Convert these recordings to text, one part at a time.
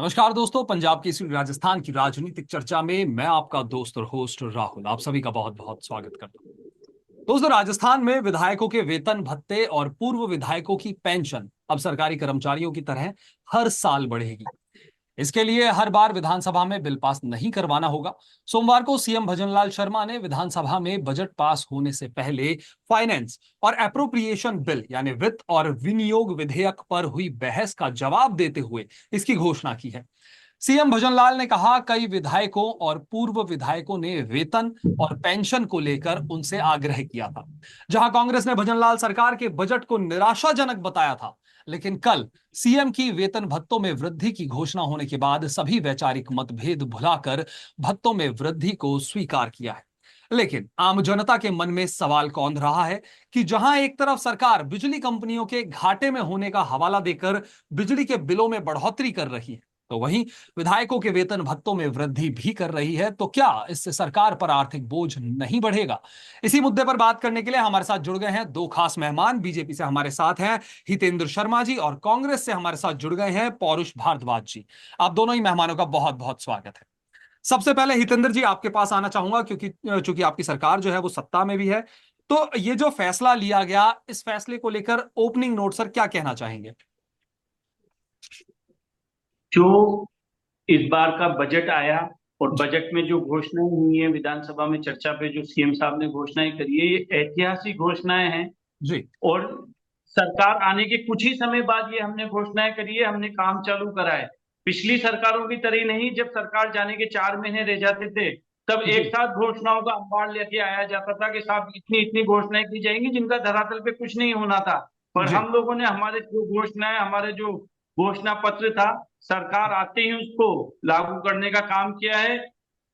नमस्कार दोस्तों, पंजाब की राजस्थान की राजनीतिक चर्चा में मैं आपका दोस्त और होस्ट राहुल आप सभी का बहुत बहुत स्वागत करता हूं। दोस्तों, राजस्थान में विधायकों के वेतन भत्ते और पूर्व विधायकों की पेंशन अब सरकारी कर्मचारियों की तरह हर साल बढ़ेगी। इसके लिए हर बार विधानसभा में बिल पास नहीं करवाना होगा। सोमवार को सीएम भजनलाल शर्मा ने विधानसभा में बजट पास होने से पहले फाइनेंस और एप्रोप्रिएशन बिल यानी वित्त और विनियोग विधेयक पर हुई बहस का जवाब देते हुए इसकी घोषणा की है। सीएम भजनलाल ने कहा, कई विधायकों और पूर्व विधायकों ने वेतन और पेंशन को लेकर उनसे आग्रह किया था। जहां कांग्रेस ने भजनलाल सरकार के बजट को निराशाजनक बताया था, लेकिन कल सीएम की वेतन भत्तों में वृद्धि की घोषणा होने के बाद सभी वैचारिक मतभेद भुलाकर भत्तों में वृद्धि को स्वीकार किया है। लेकिन आम जनता के मन में सवाल कौंध रहा है कि जहां एक तरफ सरकार बिजली कंपनियों के घाटे में होने का हवाला देकर बिजली के बिलों में बढ़ोतरी कर रही है, तो वहीं विधायकों के वेतन भत्तों में वृद्धि भी कर रही है। तो क्या इससे सरकार पर आर्थिक बोझ नहीं बढ़ेगा? इसी मुद्दे पर बात करने के लिए हमारे साथ जुड़ गए हैं दो खास मेहमान। बीजेपी से हमारे साथ हैं हितेंद्र शर्मा जी और कांग्रेस से हमारे साथ जुड़ गए हैं पौरुष भारद्वाज जी। आप दोनों ही मेहमानों का बहुत बहुत स्वागत है। सबसे पहले हितेंद्र जी आपके पास आना चाहूंगा, क्योंकि चूंकि आपकी सरकार जो है वो सत्ता में भी है। तो ये जो फैसला लिया गया, इस फैसले को लेकर ओपनिंग नोट सर क्या कहना चाहेंगे? जो इस बार का बजट आया और बजट में जो घोषणाएं हुई हैं विधानसभा में चर्चा पे जो सीएम साहब ने घोषणाएं करी है, ये ऐतिहासिक घोषणाएं हैं। जी। और सरकार आने के कुछ ही समय बाद ये हमने घोषणाएं करी है, हमने काम चालू करा है। पिछली सरकारों की तरह नहीं, जब सरकार जाने के 4 महीने रह जाते थे तब एक जी। साथ घोषणाओं का अंबार लेके आया जाता था कि साहब इतनी इतनी घोषणाएं की जाएंगी जिनका धरातल पे कुछ नहीं होना था। पर जी। हम लोगों ने हमारे जो घोषणाएं, हमारे जो घोषणा पत्र था, सरकार आते ही उसको लागू करने का काम किया है।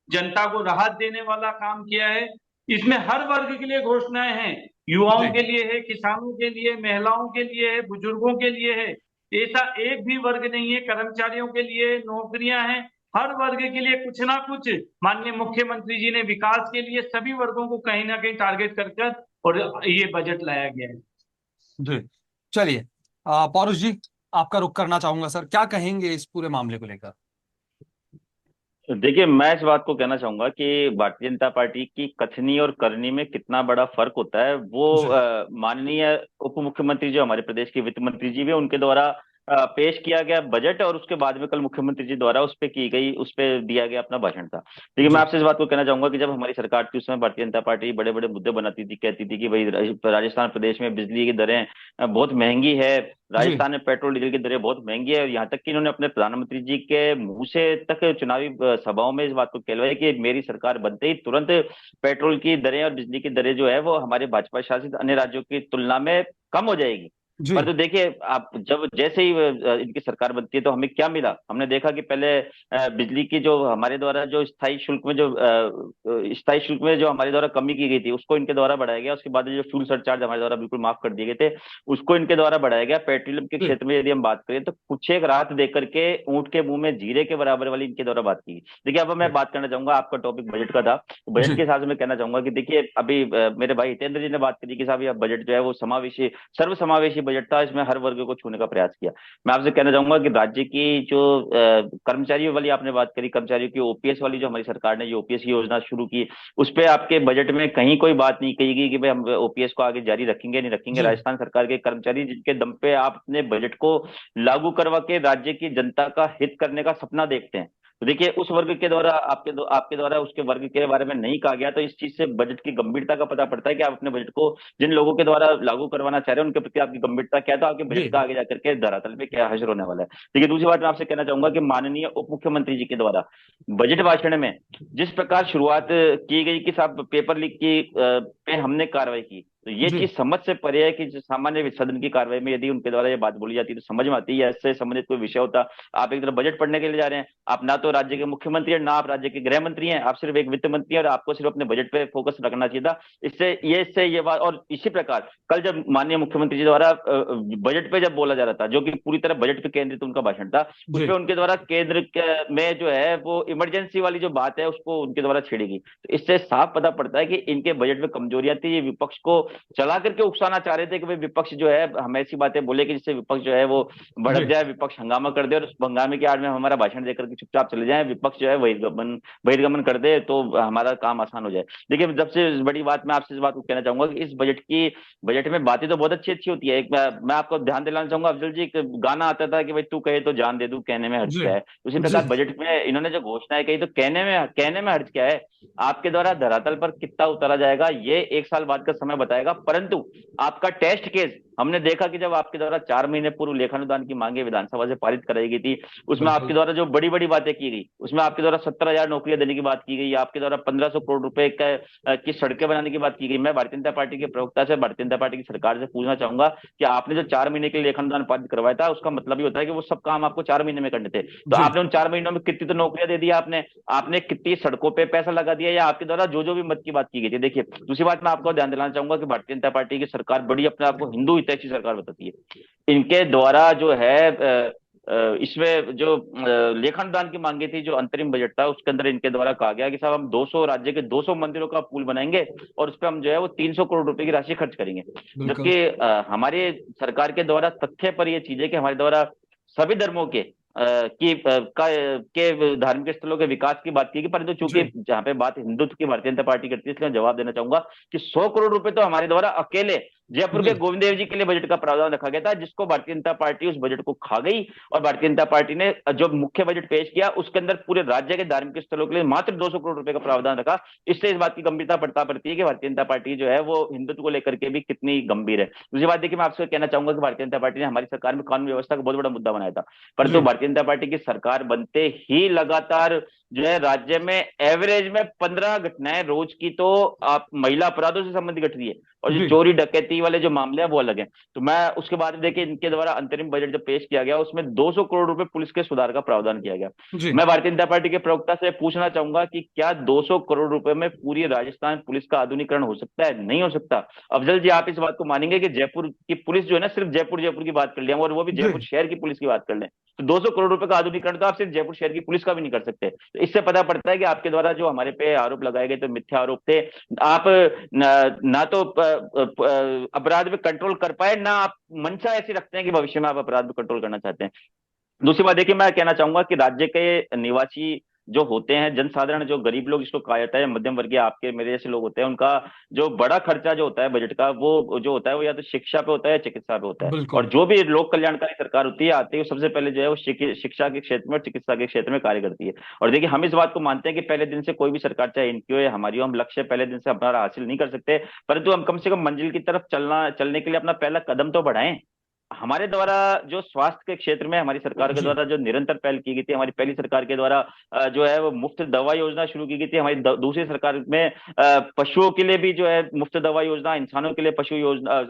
जनता को राहत देने वाला काम किया है। इसमें हर वर्ग के लिए घोषणाएं हैं। युवाओं जी। के लिए है, किसानों के लिए, महिलाओं के लिए है, बुजुर्गों के लिए है। ऐसा एक भी वर्ग नहीं है। कर्मचारियों के लिए नौकरियां हैं। हर वर्ग के लिए कुछ ना कुछ माननीय मुख्यमंत्री जी ने विकास के लिए सभी वर्गों को कहीं ना कहीं टारगेट कर और ये बजट लाया गया है। जी। चलिए, पौरुष जी आपका रुख करना चाहूंगा सर, क्या कहेंगे इस पूरे मामले को लेकर? देखिए, मैं इस बात को कहना चाहूंगा कि भारतीय जनता पार्टी की कथनी और करनी में कितना बड़ा फर्क होता है वो जी। माननीय उप मुख्यमंत्री जो हमारे प्रदेश के वित्त मंत्री जी भी उनके द्वारा पेश किया गया बजट और उसके बाद में कल मुख्यमंत्री जी द्वारा उस पे दिया गया अपना भाषण था। देखिए, मैं जी। आपसे इस बात को कहना चाहूंगा कि जब हमारी सरकार थी उस समय भारतीय जनता पार्टी बड़े बड़े मुद्दे बनाती थी, कहती थी कि भाई राजस्थान प्रदेश में बिजली की दरें बहुत महंगी है, जी। राजस्थान में पेट्रोल डीजल की दरें बहुत महंगी है। और यहाँ तक कि इन्होंने अपने प्रधानमंत्री जी के मुंह से तक चुनावी सभाओं में इस बात को कहलवाया कि मेरी सरकार बनते ही तुरंत पेट्रोल की दरें और बिजली की दरें जो है वो हमारे भाजपा शासित अन्य राज्यों की तुलना में कम हो जाएगी। जी। पर तो देखिए, आप जब जैसे ही इनकी सरकार बनती है तो हमें क्या मिला? हमने देखा कि पहले बिजली की जो हमारे द्वारा जो स्थायी शुल्क में जो हमारे द्वारा कमी की गई थी उसको इनके द्वारा बढ़ाया गया। उसके बाद जो फ्यूल सरचार्ज हमारे द्वारा बिल्कुल माफ कर दिए गए थे उसको इनके द्वारा बढ़ाया गया। पेट्रोलियम के जी। क्षेत्र में यदि हम बात करें तो कुछ एक राहत देकर के ऊंट के मुंह में जीरे के बराबर वाली इनके द्वारा बात की। देखिए, अब मैं बात करना चाहूंगा, आपका टॉपिक बजट का था तो बजट जी। के हिसाब से मैं कहना चाहूंगा कि देखिए, अभी मेरे भाई हितेंद्र जी ने बात करी कि साहब यह बजट जो है वो समावेशी सर्व समावेशी बजट था, इसमें हर वर्ग को छूने का प्रयास किया। मैं आपसे कहना चाहूंगा कि राज्य की जो कर्मचारियों वाली आपने बात करी, कर्मचारियों की ओपीएस वाली जो हमारी सरकार ने जो ओपीएस की योजना शुरू की, उस पे आपके बजट में कहीं कोई बात नहीं कही गई कि भाई हम ओपीएस को आगे जारी रखेंगे नहीं रखेंगे। जी। राजस्थान सरकार के कर्मचारी जिनके दम पे आप अपने बजट को लागू करवा के राज्य की जनता का हित करने का सपना देखते हैं, तो देखिए उस वर्ग के द्वारा आपके द्वारा उसके वर्ग के बारे में नहीं कहा गया, तो इस चीज से बजट की गंभीरता का पता पड़ता है कि आप अपने बजट को जिन लोगों के द्वारा लागू करवाना चाह रहे हैं उनके प्रति आपकी गंभीरता क्या है, तो आपके जी। बजट का आगे जाकर के धरातल पे क्या हश्र होने वाला है। देखिए, दूसरी बात मैं आपसे कहना चाहूंगा कि माननीय उप मुख्यमंत्री जी के द्वारा बजट भाषण में जिस प्रकार शुरुआत की गई कि साहब पेपर लीक की पे हमने कार्रवाई की, तो ये जी। चीज समझ से परे है कि जो सामान्य सदन की कार्रवाई में यदि उनके द्वारा ये बात बोली जाती है तो समझ में आती है इससे संबंधित कोई विषय होता। आप एक तरफ बजट पढ़ने के लिए जा रहे हैं, आप ना तो राज्य के मुख्यमंत्री हैं ना आप राज्य के गृह मंत्री हैं, आप सिर्फ एक वित्त मंत्री हैं और आपको सिर्फ अपने बजट पे फोकस रखना चाहिए था। इससे ये बात, और इसी प्रकार कल जब माननीय मुख्यमंत्री जी द्वारा बजट पे जब बोला जा रहा था जो कि पूरी तरह बजट पे केंद्रित उनका भाषण था, उस जी। पे उनके द्वारा में जो है वो इमरजेंसी वाली जो बात है उसको उनके द्वारा छेड़ी गई। तो इससे साफ पता पड़ता है कि इनके बजट में कमजोरियां थी, ये विपक्ष को चला करके उकसाना चाह रहे थे कि भाई विपक्ष जो है हम ऐसी बातें बोले कि जिससे विपक्ष जो है वो जी भड़क जाए, विपक्ष हंगामा कर दे और उस हंगामे की आड़ में हम हमारा भाषण देकर के चुपचाप चले जाएं, विपक्ष जो है बहिर्गमन बहिर्गमन कर दे तो हमारा काम आसान हो जाए। देखिए सबसे बड़ी बात मैं आपसे इस बात को कहना चाहूंगा कि इस बजट में बातें तो बहुत अच्छी अच्छी होती है। एक मैं आपको ध्यान दिलाना चाहूंगा अफजल जी, एक गाना आता था कि भाई तू कहे तो जान दे दूं, कहने में हर्ज जी क्या है। उसी जी प्रकार बजट में इन्होंने जो घोषणाएं कही तो कहने में हर्ज क्या है। आपके द्वारा धरातल पर कितना उतारा जाएगा ये 1 साल बाद का समय बताएगा, परंतु आपका टेस्ट केस हमने देखा कि जब आपके द्वारा 4 महीने पूर्व लेखानुदान की मांगे विधानसभा से पारित कराई गई थी, उसमें आपके बिल्कुल द्वारा जो बड़ी बड़ी बातें की गई, उसमें आपके द्वारा 70,000 नौकरियां देने की बात की गई, आपके द्वारा 1,500 करोड़ रुपए की सड़कें बनाने की बात की गई। मैं भारतीय जनता पार्टी के प्रवक्ता से, भारतीय जनता पार्टी की सरकार से पूछना चाहूंगा कि आपने जो 4 महीने के लिए लेखानुदान पारित करवाया था उसका मतलब ही होता है कि वो सब काम आपको 4 महीने में करने थे, तो जी आपने उन 4 महीनों में कितनी तो नौकरियां दे दी, आपने कितनी सड़कों पे पैसा लगा दिया, या आपके द्वारा जो जो भी मत की बात की गई थी। देखिए दूसरी बात मैं आपको ध्यान दिलाना चाहूंगा कि भारतीय जनता पार्टी की सरकार बड़ी अपने आप को हिंदू हितैषी सरकार बताती है। इनके द्वारा जो है इसमें जो लेखानुदान की मांगी थी, जो अंतरिम बजट था उसके अंदर इनके द्वारा कहा गया कि साहब हम 200 राज्य के 200 मंदिरों का पुल बनाएंगे और उस पर हम जो है वो 300 करोड़ रुपए की राशि खर्च करेंगे। बिल्कुल जबकि हमारे सरकार के द्वारा तथ्य पर यह चीज है कि हमारे द्वारा सभी धर्मों के धार्मिक स्थलों के विकास की बात की गई, परंतु चूंकि जी जहां पे बात हिंदुत्व की भारतीय जनता पार्टी करती है इसलिए मैं जवाब देना चाहूंगा कि 100 करोड़ रुपए तो हमारे द्वारा अकेले जयपुर के जी गोविंद देव जी के लिए बजट का प्रावधान रखा गया था, जिसको भारतीय जनता पार्टी उस बजट को खा गई और भारतीय जनता पार्टी ने जो मुख्य बजट पेश किया उसके अंदर पूरे राज्य के धार्मिक स्थलों के लिए मात्र 200 करोड़ रुपए का प्रावधान रखा। इससे इस बात की गंभीरता पड़ता पड़ती है कि भारतीय जनता पार्टी जो है वो हिंदुत्व को लेकर के भी कितनी गंभीर है। दूसरी बात देखिए मैं आपसे कहना चाहूंगा कि भारतीय जनता पार्टी ने हमारी सरकार में कानून व्यवस्था का बहुत बड़ा मुद्दा बनाया था, परंतु जी भारतीय जनता पार्टी की सरकार बनते ही लगातार जो है राज्य में एवरेज में 15 घटनाएं रोज की तो आप महिला अपराधों से संबंधित घट रही है, और जो जी चोरी डकैती वाले जो मामले हैं वो अलग हैं। तो मैं उसके बाद देखिए इनके द्वारा अंतरिम बजट जब पेश किया गया उसमें 200 करोड़ रुपए पुलिस के सुधार का प्रावधान किया गया। जी मैं भारतीय जनता पार्टी के प्रवक्ता से पूछना चाहूंगा कि क्या 200 करोड़ रुपए में पूरी राजस्थान पुलिस का आधुनिकीकरण हो सकता है? नहीं हो सकता। अफजल जी आप इस बात को मानेंगे कि जयपुर की पुलिस जो है ना, सिर्फ जयपुर जयपुर की बात कर लिया और वो भी जी जयपुर शहर की पुलिस की बात कर लें तो 200 करोड़ रुपए का आधुनिकीकरण तो आप सिर्फ जयपुर शहर की पुलिस का भी नहीं कर सकते। तो इससे पता पड़ता है कि आपके द्वारा जो हमारे पे आरोप लगाए गए तो मिथ्या आरोप थे। आप ना तो अपराध पे कंट्रोल कर पाए, ना आप मंशा ऐसी रखते हैं कि भविष्य में आप अपराध पे कंट्रोल करना चाहते हैं। दूसरी बात देखिए मैं कहना चाहूंगा कि राज्य के निवासी जो होते हैं, जनसाधारण जो गरीब लोग जिसको कहा जाता है, मध्यम वर्गीय आपके मेरे जैसे लोग होते हैं, उनका जो बड़ा खर्चा जो होता है बजट का वो जो होता है वो या तो शिक्षा पे होता है या चिकित्सा पे होता है। और बिल्कुल जो भी लोक कल्याणकारी सरकार होती है आती है वो सबसे पहले जो है वो शिक्षा के क्षेत्र में और चिकित्सा के क्षेत्र में कार्य करती है। और देखिए हम इस बात को मानते हैं कि पहले दिन से कोई भी सरकार चाहे इनकी हो या हमारी हो, हम लक्ष्य पहले दिन से हमारा हासिल नहीं कर सकते, परंतु हम कम से कम मंजिल की तरफ चलने के लिए अपना पहला कदम तो बढ़ाएं। हमारे द्वारा जो स्वास्थ्य के क्षेत्र में हमारी सरकार के जी द्वारा जो निरंतर पहल की गई थी, हमारी पहली सरकार के द्वारा जो है वो मुफ्त दवा योजना शुरू की गई थी, हमारी दूसरी सरकार में पशुओं के लिए भी जो है मुफ्त दवा योजना, इंसानों के लिए पशु योजना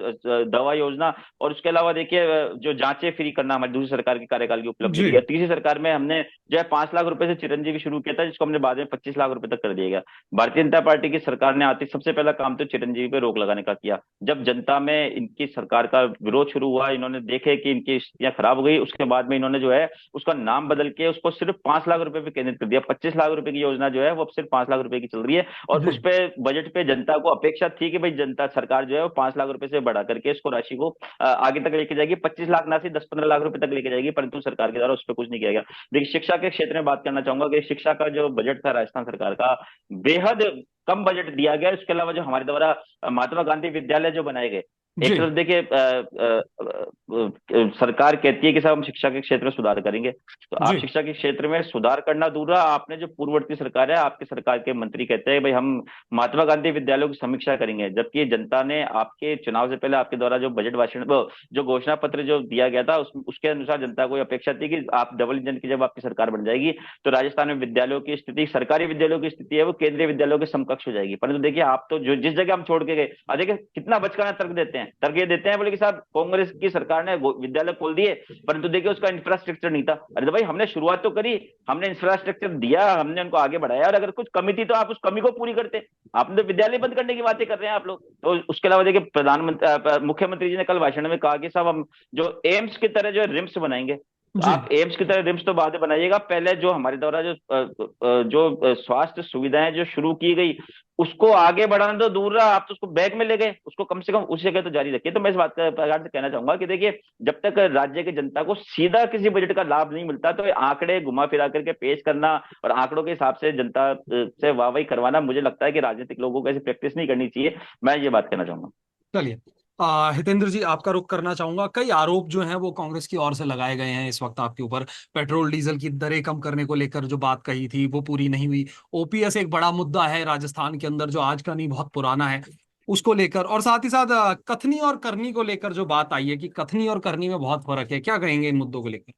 दवा योजना, और उसके अलावा देखिए जो जांचें फ्री करना हमारी दूसरी सरकार के कार्यकाल की उपलब्धि जी थी। तीसरी सरकार में हमने जो है 5 लाख रुपए से चिरंजीवी शुरू किया था, जिसको हमने बाद में 25 लाख रुपए तक कर दिया गया। भारतीय जनता पार्टी की सरकार ने आते सबसे पहला काम तो चिरंजीवी पे रोक लगाने का किया। जब जनता में इनकी सरकार का विरोध शुरू हुआ, इन्होंने देखे कि इनकी स्थितियां खराब हो गई, उसके बाद में इन्होंने जो है उसका नाम बदल के उसको सिर्फ 5 लाख रुपए पे केंद्रित कर दिया। 25 लाख रुपए की योजना जो है वो अब सिर्फ 5 लाख रुपए की चल रही है, और जी उस पे बजट पे जनता को अपेक्षा थी कि भाई जनता सरकार जो है वो 5 लाख रुपए से बढ़ा करके इसको राशि को आगे तक लेके जाएगी, 25 लाख ना सी 10-15 लाख रुपए तक लेके जाएगी, परंतु सरकार के द्वारा उस पर कुछ नहीं किया गया। देखिए शिक्षा के क्षेत्र में बात करना चाहूंगा कि शिक्षा का जो बजट था राजस्थान सरकार का, बेहद कम बजट दिया गया। उसके अलावा जो हमारे द्वारा महात्मा गांधी विद्यालय जो बनाए गए, जी एक तरफ देखिए सरकार कहती है कि साहब हम शिक्षा के क्षेत्र में सुधार करेंगे, तो आप जी शिक्षा के क्षेत्र में सुधार करना दूर रहा, आपने जो पूर्ववर्ती सरकार है आपके सरकार के मंत्री कहते हैं भाई हम महात्मा गांधी विद्यालयों की समीक्षा करेंगे, जबकि जनता ने आपके चुनाव से पहले आपके द्वारा जो बजट भाषण जो घोषणा पत्र जो दिया गया था उसके अनुसार जनता को अपेक्षा थी कि आप डबल इंजन की जब आपकी सरकार बन जाएगी तो राजस्थान में विद्यालयों की स्थिति, सरकारी विद्यालयों की स्थिति है वो केंद्रीय विद्यालयों के समकक्ष हो जाएगी। परंतु देखिए आप तो जो जिस जगह हम छोड़ के गए, देखिए कितना बचकाना तर्क देते हैं, तर्क ये देते हैं बोले कि साहब कांग्रेस की सरकार ने विद्यालय खोल दिए परंतु देखिए उसका इंफ्रास्ट्रक्चर नहीं था। अरे तो भाई हमने शुरुआत तो करी, हमने इंफ्रास्ट्रक्चर दिया, हमने उनको आगे बढ़ाया, और अगर कुछ कमी थी तो आप उस कमी को पूरी करते। आपने तो विद्यालय बंद करने की बातें कर रहे हैं आप लोग। तो उसके अलावा देखिए प्रधानमंत्री मुख्यमंत्री जी ने कल भाषण में कहा कि साहब हम जो एम्स की तरह जो रिम्स बनाएंगे, जी आप एम्स की तरह रिम्स तो बाद में बनाइएगा, पहले जो हमारे द्वारा जो स्वास्थ्य सुविधाएं जो शुरू की गई उसको आगे बढ़ाना तो दूर रहा, आप तो उसको बैग में ले गए, उसको कम से कम उस जगह तो जारी रखिए। तो मैं इस बात का प्रकार से कहना चाहूंगा कि देखिए, जब तक राज्य की जनता को सीधा किसी बजट का लाभ नहीं मिलता तो ये आंकड़े घुमा फिरा करके पेश करना और आंकड़ों के हिसाब से जनता से वाहवाही करवाना, मुझे लगता है कि राजनीतिक लोगों को ऐसी प्रैक्टिस नहीं करनी चाहिए। मैं ये बात कहना चाहूंगा। चलिए, हितेंद्र जी आपका रुख करना चाहूंगा। कई आरोप जो हैं वो कांग्रेस की ओर से लगाए गए हैं इस वक्त आपके ऊपर। पेट्रोल डीजल की दरें कम करने को लेकर जो बात कही थी वो पूरी नहीं हुई। ओपीएस एक बड़ा मुद्दा है राजस्थान के अंदर, जो आज का नहीं बहुत पुराना है, उसको लेकर। और साथ ही साथ कथनी और करनी को लेकर जो बात आई है कि कथनी और करनी में बहुत फर्क है, क्या कहेंगे इन मुद्दों को लेकर?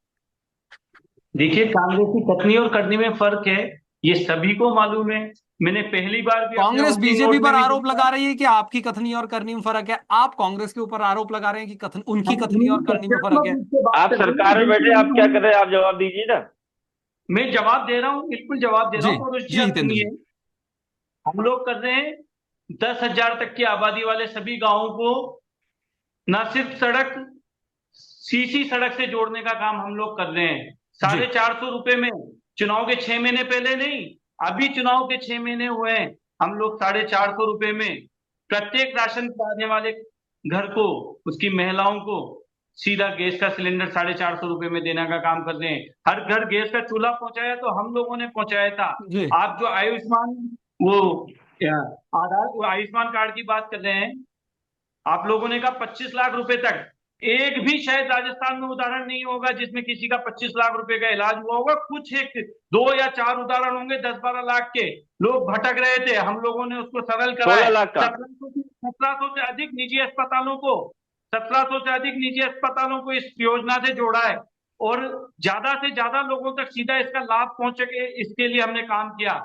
देखिए, कांग्रेस की कथनी और करनी में फर्क है, ये सभी को मालूम है। मैंने पहली बार भी अपने कांग्रेस ओपनिंग बीजेपी नोट में पर भी आरोप लिखा। लगा रही है कि आपकी कथनी और करनी में फर्क है, आप कांग्रेस के ऊपर आरोप लगा रहे हैं कि उनकी हम कथनी और करनी में फर्क तथ्यात्मक है। रूप से बात आप कर रहे हैं, सरकार में बिल्कुल बैठे, आप क्या कर रहे हैं, आप जवाब दीजिए ना। मैं जवाब दे रहा हूँ, बिल्कुल जवाब दे रहा जी हूँ, पड़ोसी जी आप हितेंद्र जी। सुनिए। हम लोग कर रहे हैं 10,000 तक की आबादी वाले सभी गांवों को न सिर्फ सड़क, सीसी सड़क से जोड़ने का काम हम लोग कर रहे हैं। जी 450 रुपए में, चुनाव के 6 महीने पहले नहीं, अभी चुनाव के 6 महीने हुए हैं, हम लोग 450 रुपए में प्रत्येक राशन पाने वाले घर को, उसकी महिलाओं को सीधा गैस का सिलेंडर 450 रुपए में देने का काम कर रहे हैं। हर घर गैस का चूल्हा पहुंचाया तो हम लोगों ने पहुंचाया था। जी आप जो आयुष्मान, वो क्या, आधार, वो आयुष्मान कार्ड की बात कर रहे हैं, आप लोगों ने कहा 25 लाख रुपए तक। एक भी शायद राजस्थान में उदाहरण नहीं होगा जिसमें किसी का 25 लाख रुपए का इलाज हुआ होगा। कुछ एक दो या चार उदाहरण होंगे 10-12 लाख के। लोग भटक रहे थे, हम लोगों ने उसको सरल 16 कराए। लाख का। 1700 से अधिक निजी अस्पतालों को, 1700 से अधिक निजी अस्पतालों को इस योजना से जोड़ा है, और ज्यादा से ज्यादा लोगों तक सीधा इसका लाभ पहुंच सके, इसके लिए हमने काम किया।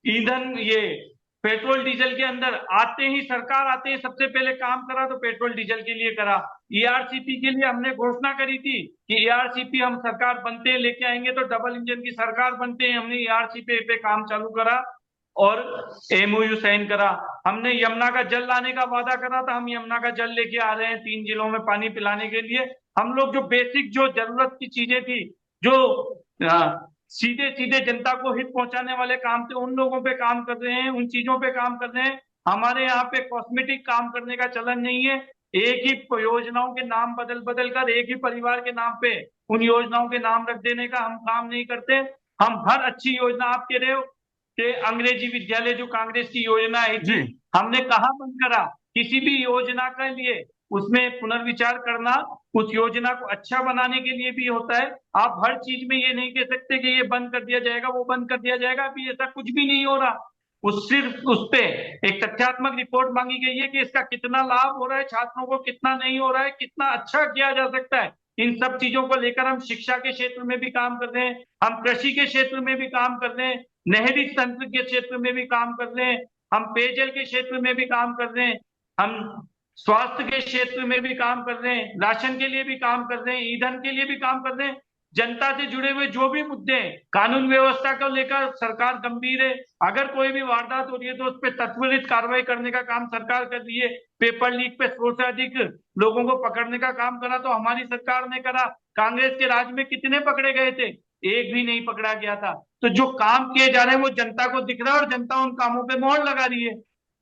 ईंधन, ये पेट्रोल डीजल के अंदर आते ही, सरकार आते ही सबसे पहले काम करा तो पेट्रोल डीजल के लिए करा। ईआरसीपी के लिए हमने घोषणा करी थी कि ईआरसीपी हम सरकार बनते हैं लेके आएंगे, तो डबल इंजन की सरकार बनते हैं, हमने ईआरसीपी पे काम चालू करा और एमओयू साइन करा। हमने यमुना का जल लाने का वादा करा था, हम यमुना का जल लेके आ रहे हैं 3 जिलों में पानी पिलाने के लिए। हम लोग जो बेसिक जो जरूरत की चीजें थी, जो सीधे सीधे जनता को हित पहुंचाने वाले काम थे, उन लोगों पे काम कर रहे हैं, उन चीजों पे काम कर रहे हैं। हमारे यहाँ पे कॉस्मेटिक काम करने का चलन नहीं है। एक ही योजनाओं के नाम बदल बदल कर एक ही परिवार के नाम पे उन योजनाओं के नाम रख देने का हम काम नहीं करते। हम हर अच्छी योजना, आप कह रहे हो कि अंग्रेजी विद्यालय जो कांग्रेस की योजना आई थी, जी हमने कहाँ बंद करा? किसी भी योजना के लिए उसमें पुनर्विचार करना उस योजना को अच्छा बनाने के लिए भी होता है। आप हर चीज में ये नहीं कह सकते कि ये बंद कर दिया जाएगा, वो बंद कर दिया जाएगा। अभी ऐसा कुछ भी नहीं हो रहा। उस सिर्फ उस पे एक तथ्यात्मक रिपोर्ट मांगी गई है कि इसका कितना लाभ हो रहा है, छात्रों को कितना नहीं हो रहा है, कितना अच्छा किया जा सकता है। इन सब चीजों को लेकर हम शिक्षा के क्षेत्र में भी काम कर रहे हैं, हम कृषि के क्षेत्र में भी काम कर रहे हैं, नहरी तंत्र के क्षेत्र में भी काम कर रहे हैं, हम पेयजल के क्षेत्र में भी काम कर रहे हैं, हम स्वास्थ्य के क्षेत्र में भी काम कर रहे हैं, राशन के लिए भी काम कर रहे हैं, ईंधन के लिए भी काम कर रहे हैं। जनता से जुड़े हुए जो भी मुद्दे हैं, कानून व्यवस्था को लेकर सरकार गंभीर है। अगर कोई भी वारदात हो रही है तो उस पर त्वरित कार्रवाई करने का काम सरकार कर रही है। पेपर लीक पे 100 से अधिक लोगों को पकड़ने का काम करा तो हमारी सरकार ने करा। कांग्रेस के राज में कितने पकड़े गए थे? एक भी नहीं पकड़ा गया था। तो जो काम किए जा रहे हैं वो जनता को दिख रहा है और जनता उन कामों पे मोहर लगा रही है।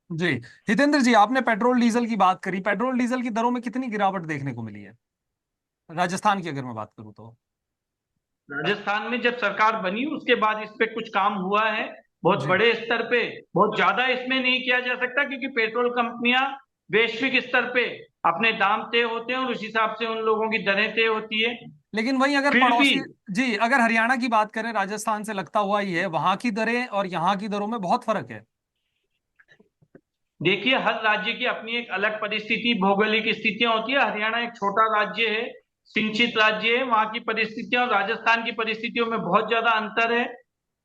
जी हितेंद्र जी, आपने पेट्रोल डीजल की बात करी। पेट्रोल डीजल की दरों में कितनी गिरावट देखने को मिली है राजस्थान की, अगर मैं बात करूं तो? राजस्थान में जब सरकार बनी उसके बाद इस पे कुछ काम हुआ है, बहुत जी बड़े स्तर पे। बहुत ज्यादा इसमें नहीं किया जा सकता क्योंकि पेट्रोल कंपनियां वैश्विक स्तर पे अपने दाम तय होते हैं और उस हिसाब से उन लोगों की दरें तय होती है। लेकिन वहीं अगर फिर भी पड़ोसी, जी अगर हरियाणा की बात करें, राजस्थान से लगता हुआ ही है, वहां की दरें और यहाँ की दरों में बहुत फर्क है। देखिए, हर राज्य की अपनी एक अलग परिस्थिति, भौगोलिक स्थितियां होती है। हरियाणा एक छोटा राज्य है, सिंचित राज्य है, वहां की परिस्थितियां और राजस्थान की परिस्थितियों में बहुत ज्यादा अंतर है।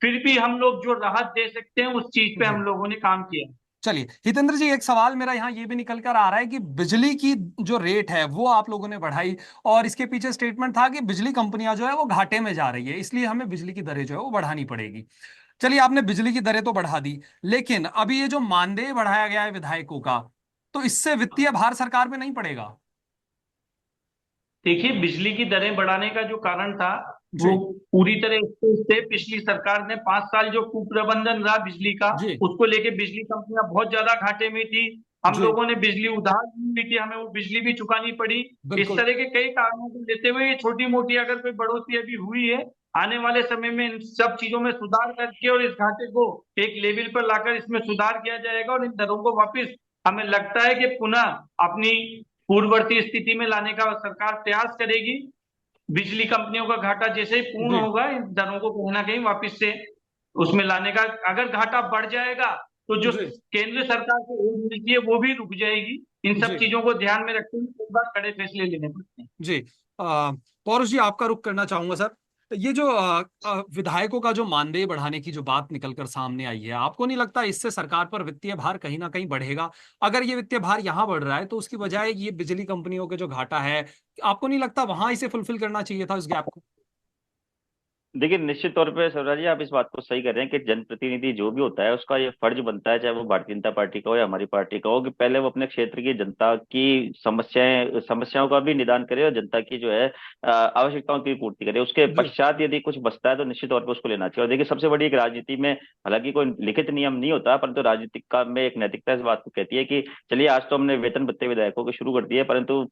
फिर भी हम लोग जो राहत दे सकते हैं उस चीज पे जी हम लोगों ने काम किया। चलिए हितेंद्र जी, एक सवाल मेरा यहाँ ये भी निकल कर आ रहा है कि बिजली की जो रेट है वो आप लोगों ने बढ़ाई, और इसके पीछे स्टेटमेंट था कि बिजली कंपनियां जो है वो घाटे में जा रही है, इसलिए हमें बिजली की दरें जो है वो बढ़ानी पड़ेगी। चलिए, आपने बिजली की दरें तो बढ़ा दी, लेकिन अभी ये जो मानदेय बढ़ाया गया है विधायकों का, तो इससे वित्तीय भार सरकार पे नहीं पड़ेगा? देखिए, बिजली की दरें बढ़ाने का जो कारण था जी वो पूरी तरह से पिछली सरकार ने 5 साल जो कुप्रबंधन रहा बिजली का, जी उसको लेके बिजली कंपनियां बहुत ज्यादा घाटे में थी। हम जी लोगों ने बिजली उधार ली हुई थी, हमें वो बिजली भी चुकानी पड़ी। इस बिल्कुल तरह के कई कारणों को लेते हुए ये छोटी मोटी अगर कोई बढ़ोतरी अभी हुई है, आने वाले समय में इन सब चीजों में सुधार करके और इस घाटे को एक लेवल पर लाकर इसमें सुधार किया जाएगा और इन दरों को वापस, हमें लगता है कि पुनः अपनी पूर्ववर्ती स्थिति में लाने का सरकार प्रयास करेगी। बिजली कंपनियों का घाटा जैसे ही पूर्ण जी होगा, इन दरों को कहीं ना कहीं वापस से उसमें लाने का, अगर घाटा बढ़ जाएगा तो जो जी केंद्र सरकार को ओर मिलती है वो भी रुक जाएगी। इन सब जी चीजों को ध्यान में रखते हुए कई बार कड़े फैसले लेने पड़ते हैं। जी पौरुष जी, आपका रुख करना चाहूंगा सर। ये जो विधायकों का जो मानदेय बढ़ाने की जो बात निकल कर सामने आई है, आपको नहीं लगता इससे सरकार पर वित्तीय भार कहीं ना कहीं बढ़ेगा? अगर ये वित्तीय भार यहाँ बढ़ रहा है तो उसकी बजाय ये बिजली कंपनियों के जो घाटा है, आपको नहीं लगता वहां इसे फुलफिल करना चाहिए था, उस गैप को? देखिए, निश्चित तौर पे शिवराज जी, आप इस बात को सही कर रहे हैं कि जनप्रतिनिधि जो भी होता है उसका ये फर्ज बनता है, चाहे वो भारतीय जनता पार्टी का हो या हमारी पार्टी का हो, कि पहले वो अपने क्षेत्र की जनता की समस्याओं का भी निदान करे और जनता की जो है आवश्यकताओं की पूर्ति करे। उसके जी पश्चात यदि कुछ बचता है तो निश्चित तौर पर उसको लेना चाहिए। और देखिए, सबसे बड़ी एक राजनीति में, हालांकि कोई लिखित नियम नहीं होता, परंतु राजनीतिक का में एक नैतिकता इस बात को कहती है कि चलिए, आज तो हमने वेतन भत्ते विधायकों को शुरू कर दिए, परंतु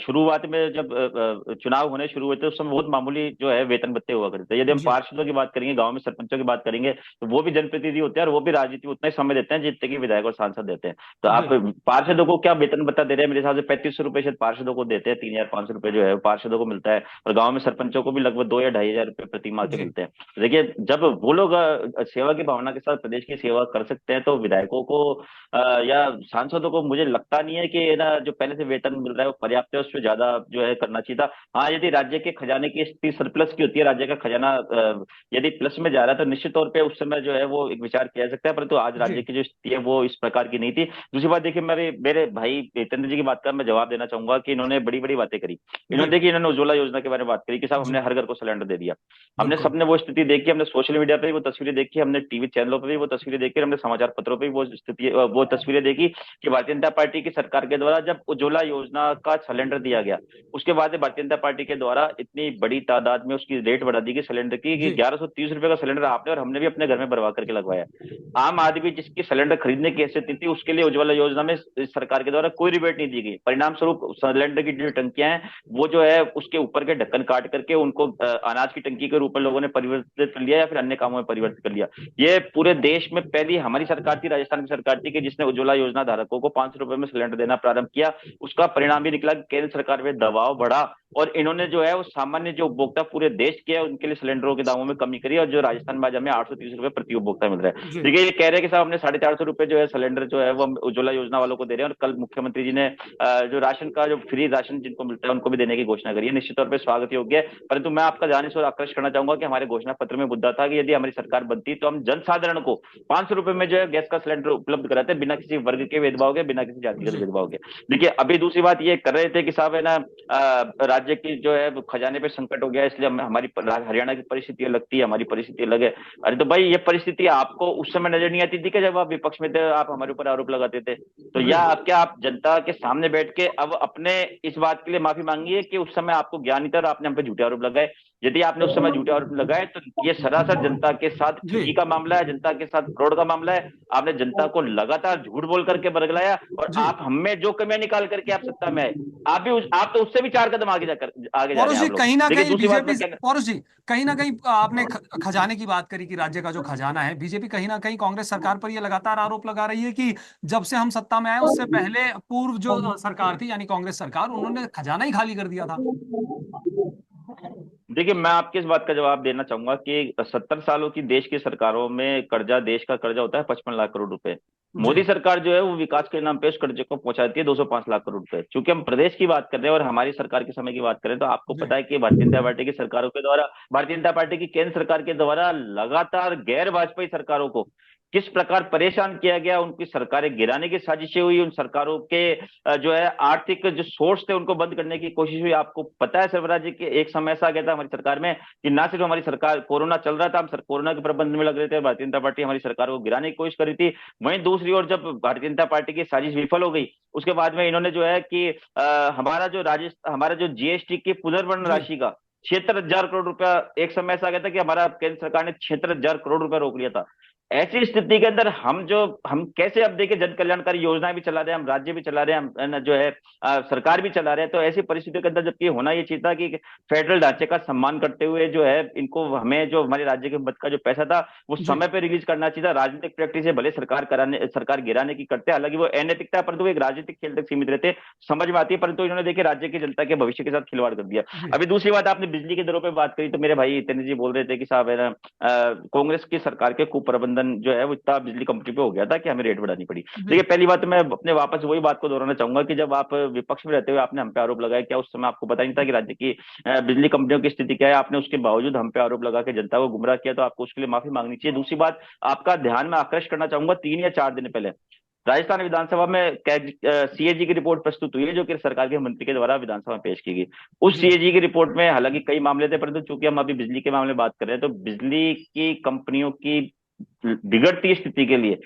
शुरुआत में जब चुनाव होने शुरू हुए थे उस समय बहुत मामूली जो है वेतन भत्ते हुआ करते थे। यदि हम जी पार्षदों की बात करेंगे, गांव में सरपंचों की बात करेंगे, तो वो भी जनप्रतिनिधि होते हैं और वो भी राजनीति में उतना ही समय देते हैं जितने की विधायक और सांसद देते हैं। तो आप जी पार्षदों को क्या वेतन भत्ता दे रहे हैं? मेरे हिसाब से 3500 रुपए शायद पार्षदों को देते हैं, 3500 रुपए जो है वो पार्षदों को मिलता है, और गाँव में सरपंचों को भी लगभग 2 या 2500 रुपए प्रति माह के जी मिलते हैं। तो देखिए, जब वो लोग सेवा की भावना के साथ प्रदेश की सेवा कर सकते हैं, तो विधायकों को या सांसदों को मुझे लगता नहीं है कि ना जो पहले से वेतन मिल रहा है वो पर्याप्त है, उससे ज्यादा जो है करना चाहिए था। हाँ, यदि राज्य के खजाने की स्थिति सरप्लस की होती है, राज्य का खजाना यदि प्लस में जा रहा है, तो निश्चित तौर पे उस समय जो है वो एक विचार किया जा सकता है, परंतु आज जी राज्य की जो स्थिति है वो इस प्रकार की नहीं थी। दूसरी बात, देखिए, मेरे मेरे भाई जितेंद्र जी की बात का मैं जवाब देना चाहूंगा कि इन्होंने बड़ी बड़ी बातें करी। जी देखिए, इन्होंने उज्ज्वला योजना के बारे में बात करी कि साहब जी हमने हर घर को सिलेंडर दे दिया। हमने बिल्कुल सबने वो स्थिति देखी, हमने सोशल मीडिया पे भी वो तस्वीरें देखी, हमने टीवी चैनलों पर भी वो तस्वीरें देखी, हमने समाचार पत्रों पर भी वो स्थिति वो तस्वीरें देखी कि भारतीय जनता पार्टी की सरकार के द्वारा जब उज्ज्वला योजना का सिलेंडर दिया गया, उसके बाद भारतीय जनता पार्टी के द्वारा इतनी बड़ी तादाद में उसकी रेट बढ़ा दी गई सिलेंडर की कि जी 1130 रुपए का सिलेंडर आपने और हमने भी अपने घर में भरवा करके लगवाया। आम आदमी जिसकी सिलेंडर खरीदने की हैसियत नहीं थी, उसके लिए उज्ज्वला योजना में इस सरकार के द्वारा कोई रिबेट नहीं दी गई। परिणाम स्वरूप सिलेंडर की जो टंकियां हैं वो जो है उसके ऊपर के ढक्कन काट करके उनको अनाज की टंकी के रूप में लोगों ने परिवर्तित कर लिया या फिर अन्य कामों में परिवर्तित कर लिया। ये पूरे देश में पहली हमारी सरकार थी, राजस्थान की सरकार थी, कि जिसने उज्ज्वला योजना धारकों को 500 रुपए में सिलेंडर देना प्रारंभ किया। उसका परिणाम भी निकला कि केंद्र सरकार में दबाव बढ़ा और इन्होंने जो है वो सामान्य जो उपभोक्ता पूरे देश के है उनके लिए सिलेंडरों के दामों में कमी करी, और जो राजस्थान में आज हमें 830 रुपए प्रति उपभोक्ता मिल रहा है। जी देखिए, ये कह रहे हैं कि साहब हमने 450 रुपए जो है सिलेंडर जो है वो हम उज्ज्वला योजना वालों को दे रहे हैं, और कल मुख्यमंत्री जी ने जो राशन का जो फ्री राशन जिनको मिलता है उनको भी देने की घोषणा करी है। निश्चित तौर पर स्वागत योग्य है, परंतु मैं आपका ध्यान इस ओर आकर्षित करना चाहूंगा कि हमारे घोषणा पत्र में मुद्दा था कि यदि हमारी सरकार बनती तो हम जनसाधारण को 500 रुपए में जो है गैस का सिलेंडर उपलब्ध कराते, बिना किसी वर्ग के भेदभाव के, बिना किसी जातिगत जी भेदभाव के। देखिए, अभी दूसरी बात ये कर रहे थे कि साहब है ना, राज्य की जो है खजाने पे संकट हो गया, इसलिए हमारी हरियाणा की परिस्थिति अलग थी, हमारी परिस्थिति अलग है। अरे तो भाई, ये परिस्थिति आपको उस समय नजर नहीं आती थी कि जब आप विपक्ष में थे, आप हमारे ऊपर आरोप लगाते थे? तो या बिल्कुल आप क्या आप जनता के सामने बैठ के अब अपने इस बात के लिए माफी मांगिए कि उस समय आपको ज्ञान नहीं था और आपने हम पे झूठे आरोप लगाए? यदि आपने उस समय झूठे आरोप लगाए तो ये सरासर जनता के साथ जी ठगी का मामला है, जनता के साथ फ्रॉड का मामला है। आपने जनता को लगातार झूठ बोल करके बरगलाया, और जी आप हमें जो कमियां निकाल करके आप सत्ता में आए, आप तो उससे भी 4 कदम आगे जाकर आगे जा रहे पौरुष हैं जी, आप लोग। कहीं ना देखिए, कहीं दूसरी बात बीजेपी, मैं कहना, पौरुष जी कहीं ना कहीं आपने खजाने की बात करी कि राज्य का जो खजाना है, बीजेपी कहीं ना कहीं कांग्रेस सरकार पर यह लगातार आरोप लगा रही है कि जब से हम सत्ता में आए उससे पहले पूर्व जो सरकार थी यानी कांग्रेस सरकार, उन्होंने खजाना ही खाली कर दिया था। देखिए, मैं आपकी इस बात का जवाब देना चाहूंगा कि 70 सालों की देश की सरकारों में कर्जा, देश का कर्जा होता है 55 लाख करोड़ रुपए। जी मोदी सरकार जो है वो विकास के नाम पे उस कर्जे को पहुंचाती है 205 लाख करोड़ रुपए। चूंकि हम प्रदेश की बात कर रहे हैं और हमारी सरकार के समय की बात करें, तो आपको जी पता है कि भारतीय जनता पार्टी की सरकारों के द्वारा, भारतीय जनता पार्टी की केंद्र सरकार के द्वारा लगातार गैर भाजपाई सरकारों को किस प्रकार परेशान किया गया, उनकी सरकारें गिराने की साजिशें हुई, उन सरकारों के जो है आर्थिक जो सोर्स थे उनको बंद करने की कोशिश हुई। आपको पता है सर्वराज जी कि एक समय ऐसा आ गया था हमारी सरकार में कि ना सिर्फ हमारी सरकार, कोरोना चल रहा था, हम कोरोना के प्रबंधन में लग रहे थे, भारतीय जनता पार्टी हमारी सरकार को गिराने की कोशिश कर रही थी। वहीं दूसरी ओर जब भारतीय जनता पार्टी की साजिश विफल हो गई, उसके बाद में इन्होंने जो है कि हमारा जो जीएसटी की पुनर्वर्ण जी राशि का 76,000 करोड़ रुपया, एक समय ऐसा आ गया था कि हमारा केंद्र सरकार ने 76,000 करोड़ रुपया रोक लिया था। ऐसी स्थिति के अंदर हम कैसे, अब देखिए जन कल्याणकारी योजनाएं भी चला रहे हैं हम, राज्य भी चला रहे हैं हम, है ना, जो है सरकार भी चला रहे हैं। तो ऐसी परिस्थितियों के अंदर जबकि होना ये चाहिए था कि फेडरल ढांचे का सम्मान करते हुए जो है इनको, हमें जो हमारे राज्य के मद का जो पैसा था वो जी समय पे रिलीज करना चाहिए था। राजनीतिक प्रैक्टिस है भले सरकार गिराने की करते हैं, हालांकि वो अनैतिकता है, परंतु वो एक राजनीतिक खेल तक सीमित रहते, समझ में आती है, परंतु इन्होंने देखिए राज्य की जनता के भविष्य के साथ खिलवाड़ कर दिया। जी अभी दूसरी बात, आपने बिजली की दरों पर बात करी, तो मेरे भाई जितेंद्र जी बोल रहे थे कि साहब है ना, कांग्रेस की सरकार के कुप्रबंधन जो है वो इतना बिजली कंपनी पे हो गया था कि हमें रेट बढ़ानी पड़ी। जी देखिए पहली बात तो मैं अपने वापस वही बात को दोहराना चाहूंगा कि जब आप विपक्ष में रहते हुए आपने हम पे आरोप लगाया, क्या उस समय आपको पता नहीं था कि राज्य की बिजली कंपनियों की स्थिति क्या है? आपने उसके बावजूद हम पे आरोप लगा के जनता को गुमराह किया, तो आपको उसके लिए माफी मांगनी चाहिए। दूसरी बात, आपका ध्यान में आकृष्ट करना चाहूंगा, 3 या 4 दिन पहले राजस्थान विधानसभा में सीएजी की रिपोर्ट प्रस्तुत हुई है, जो कि सरकार के मंत्री के द्वारा विधानसभा में पेश की गई। उस जी सीएजी की रिपोर्ट में हालांकि कई मामले थे, परंतु चूंकि हम अभी बिजली के मामले में बात कर रहे हैं, तो बिजली की कंपनियों की बिगड़ती स्थिति के लिए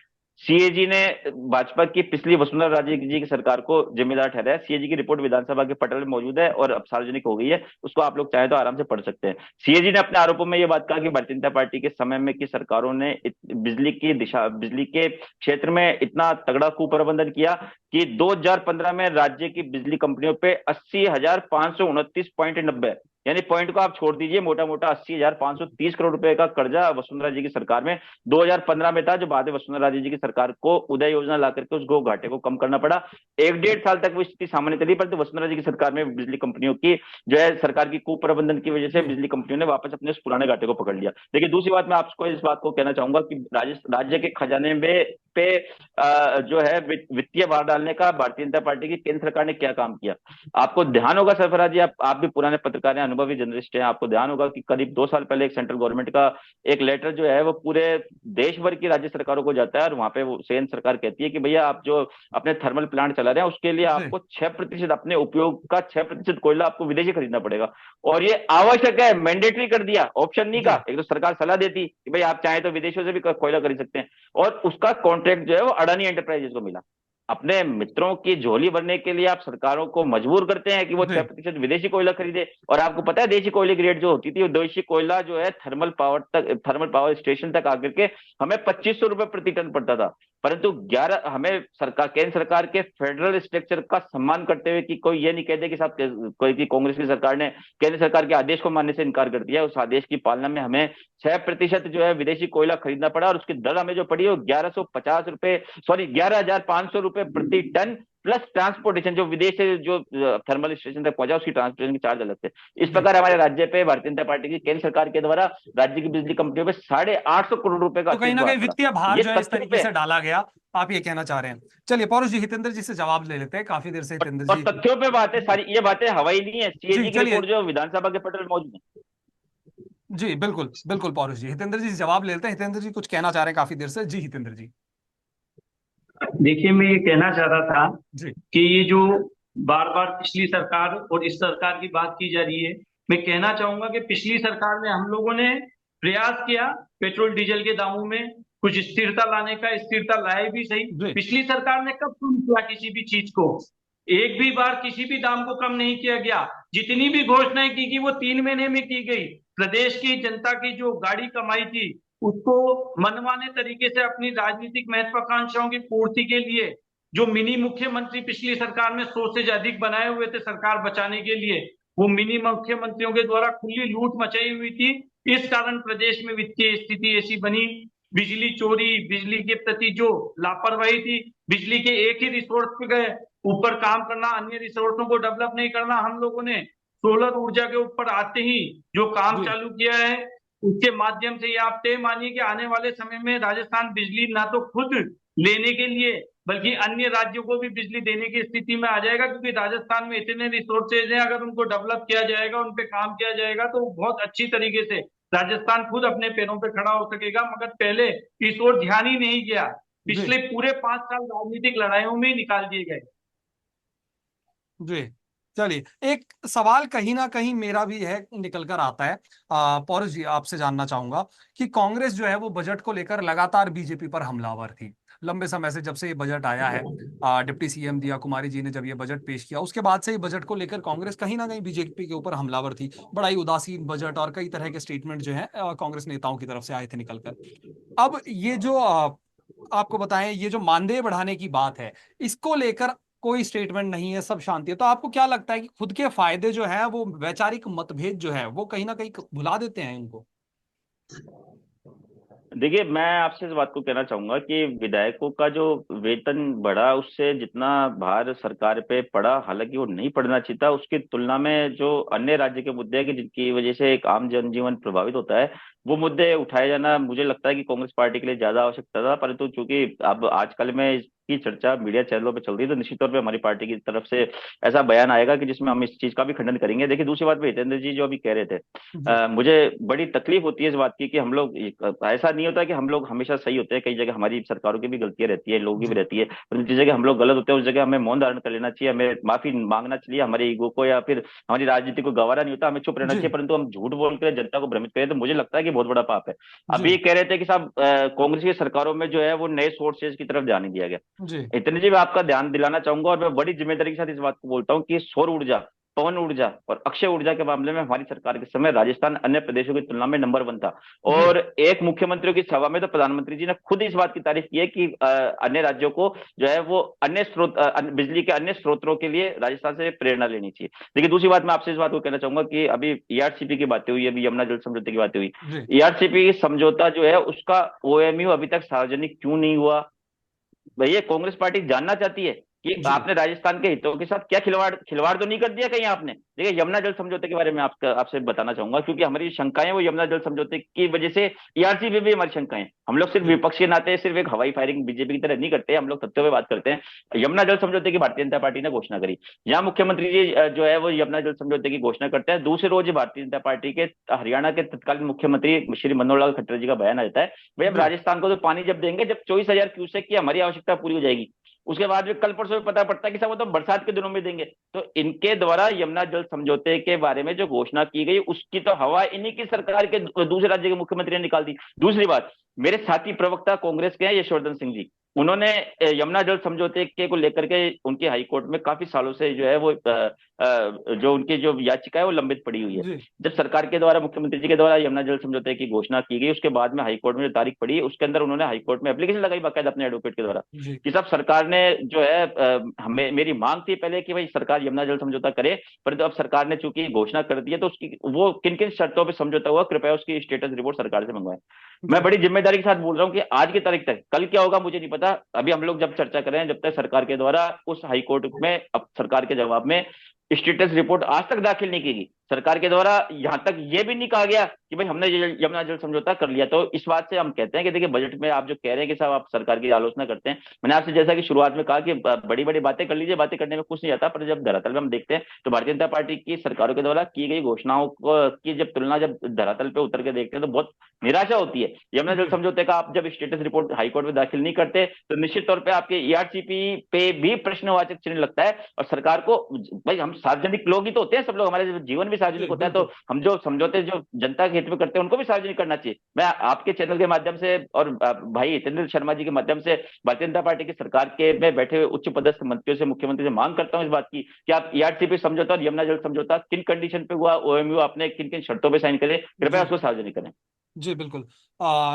सीएजी ने भाजपा की पिछली वसुंधरा राजे जी की सरकार को जिम्मेदार ठहराया। सीएजी की रिपोर्ट विधानसभा के पटल में मौजूद है और अब सार्वजनिक हो गई है, उसको आप लोग चाहे तो आराम से पढ़ सकते हैं। सीएजी ने अपने आरोपों में यह बात कहा कि भारतीय जनता पार्टी के समय में की सरकारों ने बिजली के क्षेत्र में इतना तगड़ा कुप्रबंधन किया कि 2015 में राज्य की बिजली कंपनियों पे 80,529.90, यानी पॉइंट को आप छोड़ दीजिए, मोटा मोटा 80,530 करोड़ रुपए का कर्जा वसुंधरा जी की सरकार में 2015 में था, जो बाद में वसुंधरा राजे जी की सरकार को उदय योजना ला करके उस घाटे को कम करना पड़ा। 1 डेढ़ साल तक वो स्थिति सामान्य चली, परंतु वसुंधरा जी की सरकार में बिजली कंपनियों की जो है सरकार की कुप्रबंधन की वजह से जी बिजली कंपनियों ने वापस अपने उस पुराने घाटे को पकड़ लिया। देखिए दूसरी बात, मैं आपको इस बात को कहना चाहूंगा कि राज्य के खजाने में पे जो है वित्तीय भार डालने का भारतीय जनता पार्टी की केंद्र सरकार ने क्या काम किया। आपको ध्यान होगा सरफराज जी, आप भी पुराने पत्रकार हैं, अनुभवी जर्नलिस्ट हैं, आपको ध्यान होगा कि करीब 2 साल पहले एक सेंट्रल गवर्नमेंट का एक लेटर जो है वो पूरे देश भर की राज्य सरकारों को जाता है, और वहां पे वो केंद्र सरकार कहती है कि भैया आप जो अपने थर्मल प्लांट चला रहे हैं उसके लिए जी आपको 6% अपने उपयोग का 6% कोयला आपको विदेशी खरीदना पड़ेगा, और ये आवश्यक है, मैंडेटरी कर दिया, ऑप्शन नहीं जी का। एक तो सरकार सलाह देती कि भाई आप चाहे तो विदेशों से भी कोयला खरीद सकते हैं, और उसका कॉन्ट्रैक्ट जो है वो अडानी एंटरप्राइजेस को मिला। अपने मित्रों की झोली भरने के लिए आप सरकारों को मजबूर करते हैं कि वो जी 6% विदेशी कोयला खरीदे। और आपको पता है देशी कोयले की रेट जो होती थी, वो देशी कोयला जो है थर्मल पावर स्टेशन तक आकर के हमें 2500 रुपए प्रति टन पड़ता था, परंतु 11 हमें सरकार, केंद्र सरकार के फेडरल स्ट्रक्चर का सम्मान करते हुए कि कोई ये नहीं कहते कि साहब कोई की कांग्रेस की सरकार ने केंद्र सरकार के आदेश को मानने से इनकार कर दिया, उस आदेश की पालना में हमें 6% जो है विदेशी कोयला खरीदना पड़ा, और उसकी दर हमें जो पड़ी है वो 1150 रुपए, सॉरी 11,500 रुपए प्रति टन, प्लस ट्रांसपोर्टेशन, जो विदेश से जो थर्मल स्टेशन तक पहुंचा उसकी ट्रांसपोर्टेशन के चार्ज अलग थे। इस जी प्रकार हमारे राज्य पे भारतीय जनता पार्टी की केंद्र सरकार के द्वारा राज्य की बिजली कंपनियों पे 850 करोड़ रुपए का तो कहीं अतिरिक्त ना भार कहीं पड़ा। वित्तीय भार ये जो है इस तथ्यों तरीके पे, से डाला गया, आप ये कहना चाह रहे हैं। चलिए पौरुष जी, हितेंद्र जी से जवाब ले लेते हैं, काफी देर से हितेंद्र और जी। तथ्यों पे बात है सारी, ये बातें हवाई नहीं है, जी सीएजी की चलिए, रिपोर्ट जो विधानसभा के पटल में मौजूद है। जी बिल्कुल बिल्कुल पौरुष जी, हितेंद्र जी से जवाब ले लेते हैं। हितेंद्र जी कुछ कहना चाह रहे हैं काफी देर से। जी हितेंद्र जी। देखिए, मैं ये कहना चाह रहा था जी कि ये जो बार बार पिछली सरकार और इस सरकार की बात की जा रही है, मैं कहना चाहूंगा कि पिछली सरकार में हम लोगों ने प्रयास किया पेट्रोल डीजल के दामों में कुछ स्थिरता लाने का, स्थिरता लाए भी सही। जी पिछली सरकार ने कब कम किया किसी भी चीज को? एक भी बार किसी भी दाम को कम नहीं किया गया। जितनी भी घोषणाएं की वो 3 महीने में की गई। प्रदेश की जनता की जो गाड़ी कमाई थी उसको मनमाने तरीके से अपनी राजनीतिक महत्वाकांक्षाओं की पूर्ति के लिए जो मिनी मुख्यमंत्री पिछली सरकार में 100 से अधिक बनाए हुए थे सरकार बचाने के लिए, वो मिनी मुख्यमंत्रियों के द्वारा खुली लूट मचाई हुई थी। इस कारण प्रदेश में वित्तीय स्थिति ऐसी बनी। बिजली चोरी, बिजली के प्रति जो लापरवाही थी, बिजली के एक ही रिसोर्स पे गए ऊपर काम करना, अन्य रिसोर्सों को डेवलप नहीं करना। हम लोगों ने सोलर ऊर्जा के ऊपर आते ही जो काम जी चालू किया है उसके माध्यम से ये आप तय मानिए कि आने वाले समय में राजस्थान बिजली ना तो खुद लेने के लिए बल्कि अन्य राज्यों को भी बिजली देने की स्थिति में आ जाएगा, क्योंकि राजस्थान में इतने रिसोर्सेज हैं, अगर उनको डेवलप किया जाएगा, उन पे काम किया जाएगा तो बहुत अच्छी तरीके से राजस्थान खुद अपने पैरों पे खड़ा हो सकेगा, मगर पहले इस ओर ध्यान ही नहीं गया। जी पिछले पूरे 5 साल राजनीतिक लड़ाइयों में ही निकाल दिए गए। जी। चलिए, एक सवाल कहीं ना कहीं मेरा भी है, निकल कर आता है। पौरुष जी, आपसे जानना चाहूंगा कि कांग्रेस जो है वो बजट को लेकर लगातार बीजेपी पर हमलावर थी। लंबे समय से, जब से ये बजट आया है, डिप्टी सीएम दिया कुमारी जी ने जब ये बजट पेश किया, उसके बाद से ही बजट को लेकर कांग्रेस कहीं ना कहीं बीजेपी के ऊपर हमलावर थी। बड़ा ही उदासीन बजट और कई तरह के स्टेटमेंट जो है कांग्रेस नेताओं की तरफ से आए थे निकलकर। अब ये जो आपको बताएं, ये जो मानदेय बढ़ाने की बात है, इसको लेकर कोई स्टेटमेंट नहीं है, सब शांति है। तो आपको क्या लगता है कि खुद के फायदे जो है, वो वैचारिक मतभेद जो है वो कहीं ना कहीं भुला देते हैं इनको? देखिए, मैं आपसे इस बात को कहना चाहूंगा कि विधायकों का जो वेतन बढ़ा, उससे जितना भार सरकार पे पड़ा, हालांकि वो नहीं पड़ना चाहिए था, उसकी तुलना में जो अन्य राज्य के मुद्दे हैं कि जिनकी वजह से एक आम जनजीवन प्रभावित होता है, वो मुद्दे उठाए जाना मुझे लगता है कि कांग्रेस पार्टी के लिए ज्यादा आवश्यकता था। परंतु चूंकि अब आजकल में इसकी चर्चा मीडिया चैनलों पे चल रही है, तो निश्चित तौर पे हमारी पार्टी की तरफ से ऐसा बयान आएगा कि जिसमें हम इस चीज का भी खंडन करेंगे। देखिए, दूसरी बात पे हितेंद्र जी जो अभी कह रहे थे, जी मुझे बड़ी तकलीफ होती है इस बात की कि हम लोग, ऐसा नहीं होता कि हम लोग हमेशा सही होते हैं, कई जगह हमारी सरकारों की भी गलतियां रहती है, लोगों की भी जी रहती है, परंतु जिस जगह हम लोग गलत होते हैं उस जगह हमें मौन धारण कर लेना चाहिए, हमें माफी मांगना चाहिए, हमारे ईगो को या फिर हमारी राजनीति को गवारा नहीं होता, हमें चुप रहना जी चाहिए। परंतु हम झूठ बोल कर जनता को भ्रमित करें तो मुझे लगता है कि बहुत बड़ा पाप है। जी अभी ये कह रहे थे कि साहब कांग्रेस की सरकारों में जो है वो नए सोर्सेज की तरफ ध्यान नहीं दिया गया। जी इतने जी मैं आपका ध्यान दिलाना चाहूंगा, और मैं बड़ी जिम्मेदारी के साथ इस बात को बोलता हूँ कि सौर ऊर्जा, पवन ऊर्जा और अक्षय ऊर्जा के मामले में हमारी सरकार के समय राजस्थान अन्य प्रदेशों की तुलना में नंबर 1 था। जी और एक मुख्यमंत्रियों की सभा में तो प्रधानमंत्री जी ने खुद इस बात की तारीफ की है कि अन्य राज्यों को जो है वो अन्य स्रोत, बिजली के अन्य स्रोतों के लिए राजस्थान से प्रेरणा लेनी चाहिए। देखिए, दूसरी बात मैं आपसे इस बात को कहना चाहूंगा कि अभी ईआरसीपी की बातें हुई, अभी यमुना जल समझौते की बातें हुई। जी ईआरसीपी समझौता जो है उसका ओएमयू अभी तक सार्वजनिक क्यों नहीं हुआ? भैया, कांग्रेस पार्टी जानना चाहती है कि जी आपने राजस्थान के हितों के साथ क्या खिलवाड़ खिलवाड़ तो नहीं कर दिया कहीं आपने। देखिए, यमुना जल समझौते के बारे में आपसे बताना चाहूंगा, क्योंकि हमारी शंकाएं वो यमुना जल समझौते की वजह से, ईआरसी पे भी हमारी शंकाएं। हम लोग सिर्फ जी विपक्ष के नाते सिर्फ एक हवाई फायरिंग बीजेपी की तरह नहीं करते, हम लोग तथ्यों पे बात करते हैं। यमुना जल समझौते की भारतीय जनता पार्टी ने घोषणा करी, यहाँ मुख्यमंत्री जी जो है वो यमुना जल समझौते की घोषणा करते हैं, दूसरे रोज भारतीय जनता पार्टी के हरियाणा के तत्कालीन मुख्यमंत्री श्री मनोहर लाल खट्टर जी का बयान आ जाता है, भाई हम जी राजस्थान को तो पानी जब देंगे जब 24,000 क्यूसेक की हमारी आवश्यकता पूरी हो जाएगी। उसके बाद में कल परसों में पता पड़ता है कि साहब वो तो बरसात के दिनों में देंगे। तो इनके द्वारा यमुना जल समझौते के बारे में जो घोषणा की गई, उसकी तो हवा इन्हीं की सरकार के दूसरे राज्य के मुख्यमंत्री ने निकाल दी। दूसरी बात, मेरे साथी प्रवक्ता कांग्रेस के हैं यशवर्धन सिंह जी, उन्होंने यमुना जल समझौते के को लेकर के उनकी हाईकोर्ट में काफी सालों से जो है वो जो उनकी जो याचिका है वो लंबित पड़ी हुई है। जी जब सरकार के द्वारा, मुख्यमंत्री जी के द्वारा यमुना जल समझौते की घोषणा की गई, उसके बाद में हाईकोर्ट में जो तारीख पड़ी, उसके अंदर उन्होंने हाईकोर्ट में एप्लीकेशन लगाई बाकायदा अपने एडवोकेट के द्वारा जी कि साहब सरकार ने जो है हमें, मेरी मांग थी पहले कि भाई सरकार यमुना जल समझौता करे, परंतु अब सरकार ने चूंकि घोषणा कर दी है तो उसकी वो किन किन शर्तों पर समझौता हुआ, कृपया उसकी स्टेटस रिपोर्ट सरकार से मंगवाएं। मैं जी बड़ी जिम्मेदारी के साथ बोल रहा हूँ कि आज की तारीख तक, कल क्या होगा मुझे नहीं पता, अभी हम लोग जब चर्चा कर रहे हैं, जब तक सरकार के द्वारा उस हाईकोर्ट में अब सरकार के जवाब में स्टेटस रिपोर्ट आज तक दाखिल नहीं की गई, सरकार के द्वारा यहां तक ये भी नहीं कहा गया कि भाई हमने यमुना जल समझौता कर लिया, तो इस बात से हम कहते हैं कि देखिए, बजट में आप जो कह रहे हैं कि साहब आप सरकार की आलोचना करते हैं, मैंने आपसे जैसा कि शुरुआत में कहा कि बड़ी बड़ी बातें कर लीजिए, बातें करने में कुछ नहीं आता, पर जब धरातल में हम देखते हैं तो भारतीय जनता पार्टी की सरकारों के द्वारा की गई घोषणाओं की जब तुलना, जब धरातल पे उतर के देखते हैं तो बहुत निराशा होती है। यमुना जल जी समझौते का आप जब स्टेटस रिपोर्ट हाईकोर्ट में दाखिल नहीं करते तो निश्चित तौर पर आपके ईआरसीपी पे भी प्रश्नवाचक चिन्ह लगता है, और सरकार को, भाई हम सार्वजनिक लोग ही तो होते हैं सब लोग, हमारे जीवन भी सार्वजनिक जी होता है, तो बिल्कुल। हम जो समझौते जो जनता के हित में करते हैं उनको भी सार्वजनिक करना चाहिए। मैं आपके चैनल के माध्यम से और भाई हितेंद्र शर्मा जी के माध्यम से भारतीय जनता पार्टी की सरकार के में बैठे हुए उच्च पदस्थ मंत्रियों से, मुख्यमंत्री से मांग करता हूं इस बात की कि आप ईआरसीपी समझौता और यमुना जल समझौता किन कंडीशन पे हुआ, ओएमयू आपने किन किन शर्तों पर साइन करे, कृपया जी उसको सार्वजनिक करें। जी बिल्कुल।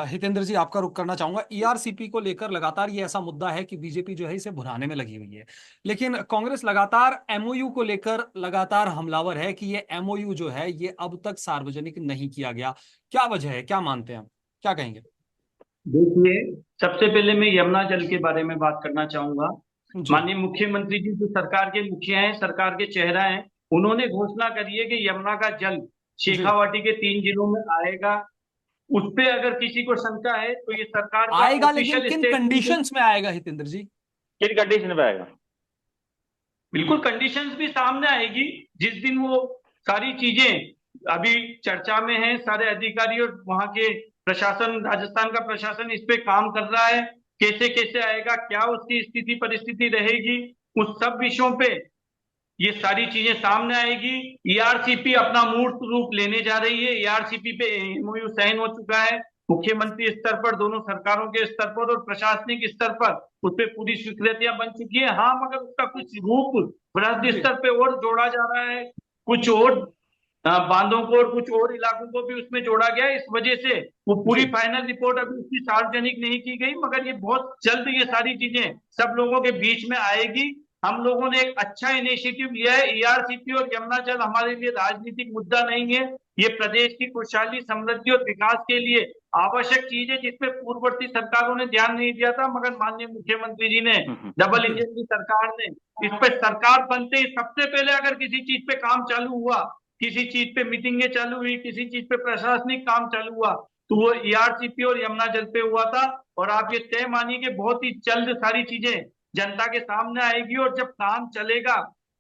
हितेंद्र जी, आपका रुख करना चाहूंगा। ईआरसीपी को लेकर लगातार ये ऐसा मुद्दा है कि बीजेपी जो है इसे भुनाने में लगी हुई है, लेकिन कांग्रेस लगातार एमओयू को लेकर लगातार हमलावर है कि ये एमओयू जो है ये अब तक सार्वजनिक नहीं किया गया। क्या वजह है, क्या मानते हैं आप, क्या कहेंगे? देखिए, सबसे पहले मैं यमुना जल के बारे में बात करना चाहूंगा। जी माननीय मुख्यमंत्री जी जो सरकार के मुखिया हैं, सरकार के चेहरा हैं, उन्होंने घोषणा करी है कि यमुना का जल जी। शेखावाटी के 3 जिलों में आएगा। उस पे अगर किसी को शंका है तो ये सरकार का आएगा, लेकिन ऑफिशियल किन स्टेटमेंट है। कंडीशंस में आएगा हितेंद्र जी? किन कंडीशन पे आएगा? बिल्कुल कंडीशंस भी सामने आएगी जिस दिन वो सारी चीजें अभी चर्चा में है। सारे अधिकारी और वहां के प्रशासन, राजस्थान का प्रशासन इस पे काम कर रहा है। कैसे कैसे आएगा, क्या उसकी स्थिति परिस्थिति रहेगी, उस सब विषयों पे ये सारी चीजें सामने आएगी। ईआरसीपी अपना मूर्त रूप लेने जा रही है। ईआरसीपी पे एमओयू साइन हो चुका है। मुख्यमंत्री स्तर पर, दोनों सरकारों के स्तर पर और प्रशासनिक स्तर पर उस पर पूरी स्वीकृतियां बन चुकी है। हाँ, मगर उसका कुछ रूप वृहद जी स्तर पे और जोड़ा जा रहा है। कुछ और बांधों को और कुछ और इलाकों को भी उसमें जोड़ा गया है। इस वजह से वो पूरी जी फाइनल रिपोर्ट अभी उसकी सार्वजनिक नहीं की गई, मगर ये बहुत जल्द ये सारी चीजें सब लोगों के बीच में आएगी। हम लोगों ने एक अच्छा इनिशिएटिव लिया है। ईआरसीपी और यमुना जल हमारे लिए राजनीतिक मुद्दा नहीं है। ये प्रदेश की खुशहाली, समृद्धि और विकास के लिए आवश्यक चीज है, जिसपे पूर्ववर्ती सरकारों ने ध्यान नहीं दिया था, मगर माननीय मुख्यमंत्री जी ने, डबल जी इंजन की सरकार ने, इस पे सरकार बनते ही सबसे पहले अगर किसी चीज पे काम चालू हुआ, किसी चीज पे मीटिंगें चालू हुई, किसी चीज पे प्रशासनिक काम चालू हुआ, तो वो ईआरसीपी और यमुना जल पे हुआ था। और आप ये तय मानिए कि बहुत ही जल्द सारी चीजें जनता के सामने आएगी। और जब काम चलेगा,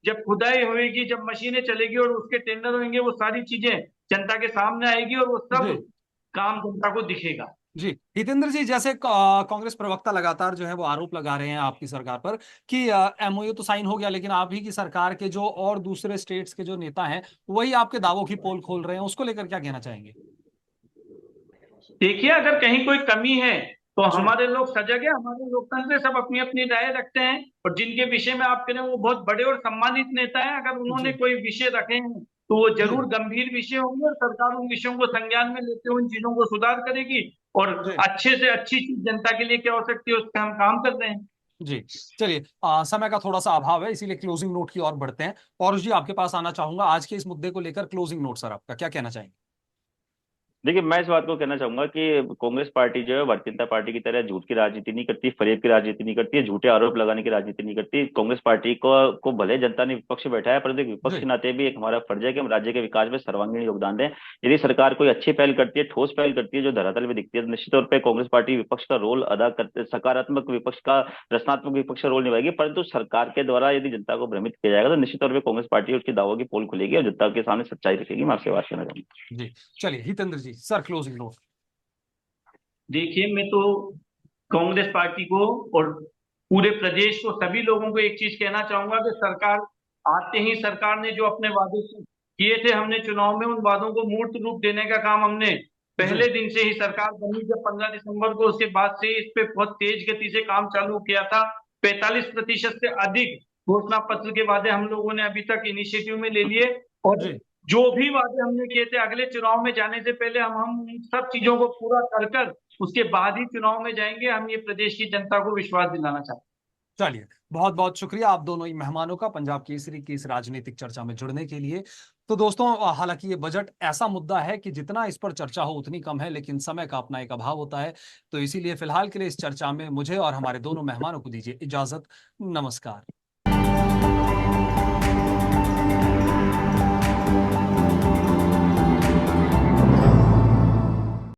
जब खुदाई होगी, जब मशीनें चलेगी और उसके टेंडर होंगे, वो सारी चीजें जनता के सामने आएगी और वो सब जी काम जनता को दिखेगा। जी हितेंद्र जी, जैसे कांग्रेस प्रवक्ता लगातार जो है वो आरोप लगा रहे हैं आपकी सरकार पर कि एमओयू तो साइन हो गया, लेकिन आप ही की सरकार के जो और दूसरे स्टेट्स के जो नेता हैं वही आपके दावों की पोल खोल रहे हैं, उसको लेकर क्या कहना चाहेंगे? देखिए, अगर कहीं कोई कमी है तो जी हमारे लोग सजग है। हमारे लोकतंत्र में सब अपनी अपनी राय रखते हैं, और जिनके विषय में आप कह रहे हैं वो बहुत बड़े और सम्मानित नेता हैं, अगर उन्होंने जी कोई विषय रखे हैं तो वो जी जरूर गंभीर विषय होंगे, और सरकार उन विषयों को संज्ञान में लेते हुए उन चीजों को सुधार करेगी। और जी अच्छे से अच्छी चीज जनता के लिए क्या हो सकती है, उस पर हम काम कर रहे हैं। जी चलिए, समय का थोड़ा सा अभाव है, इसीलिए क्लोजिंग नोट की ओर बढ़ते हैं। और जी, आपके पास आना चाहूंगा आज के इस मुद्दे को लेकर। क्लोजिंग नोट सर, आपका क्या कहना चाहेंगे? देखिए, मैं इस बात को कहना चाहूंगा कि कांग्रेस पार्टी जो है भारतीय जनता पार्टी की तरह झूठ की राजनीति नहीं करती, फरेब की राजनीति नहीं करती है, झूठे आरोप लगाने की राजनीति नहीं करती। कांग्रेस पार्टी को भले जनता ने विपक्ष में बैठाया, परंतु एक विपक्ष जी के नाते भी एक हमारा फर्ज है कि हम राज्य के विकास में सर्वांगीण योगदान दें। यदि सरकार कोई अच्छी पहल करती है, ठोस पहल करती है जो धरातल में दिखती है, तो निश्चित तौर पर कांग्रेस पार्टी विपक्ष का रोल अदा करते, सकारात्मक विपक्ष का, रचनात्मक विपक्ष का रोल निभाएगी। परंतु सरकार के द्वारा यदि जनता को भ्रमित किया जाएगा, तो निश्चित तौर पर कांग्रेस पार्टी उसकी दावों की पोल खुलेगी और जनता के सामने सच्चाई रखेगी। मैं आपसे बात करना चाहूंगा। जी चलिए, हितेंद्र जी सर, क्लोजिंग नोट। देखिए, मैं तो कांग्रेस पार्टी को और पूरे प्रदेश को, सभी लोगों को एक चीज कहना चाहूंगा कि सरकार आते ही सरकार ने जो अपने वादे किए थे, हमने चुनाव में उन वादों को मूर्त रूप देने का काम हमने जी पहले दिन से ही, सरकार बनी जब 15 दिसंबर को, उसके बाद से इस पे बहुत तेज गति से काम चालू किया था। 45% से अधिक घोषणा पत्र के वादे हम लोगों ने अभी तक इनिशिएटिव में ले लिए। और जी जो भी वादे हमने किए थे, अगले चुनाव में जाने से पहले हम इन सब चीजों को पूरा कर कर उसके बाद ही चुनाव में जाएंगे। हम ये प्रदेश की जनता को विश्वास दिलाना चाहते हैं। चलिए, बहुत बहुत शुक्रिया आप दोनों ही मेहमानों का पंजाब केसरी की इस राजनीतिक चर्चा में जुड़ने के लिए। तो दोस्तों, हालांकि ये बजट ऐसा मुद्दा है कि जितना इस पर चर्चा हो उतनी कम है, लेकिन समय का अपना एक अभाव होता है। तो इसीलिए फिलहाल के लिए इस चर्चा में मुझे और हमारे दोनों मेहमानों को दीजिए इजाजत। नमस्कार।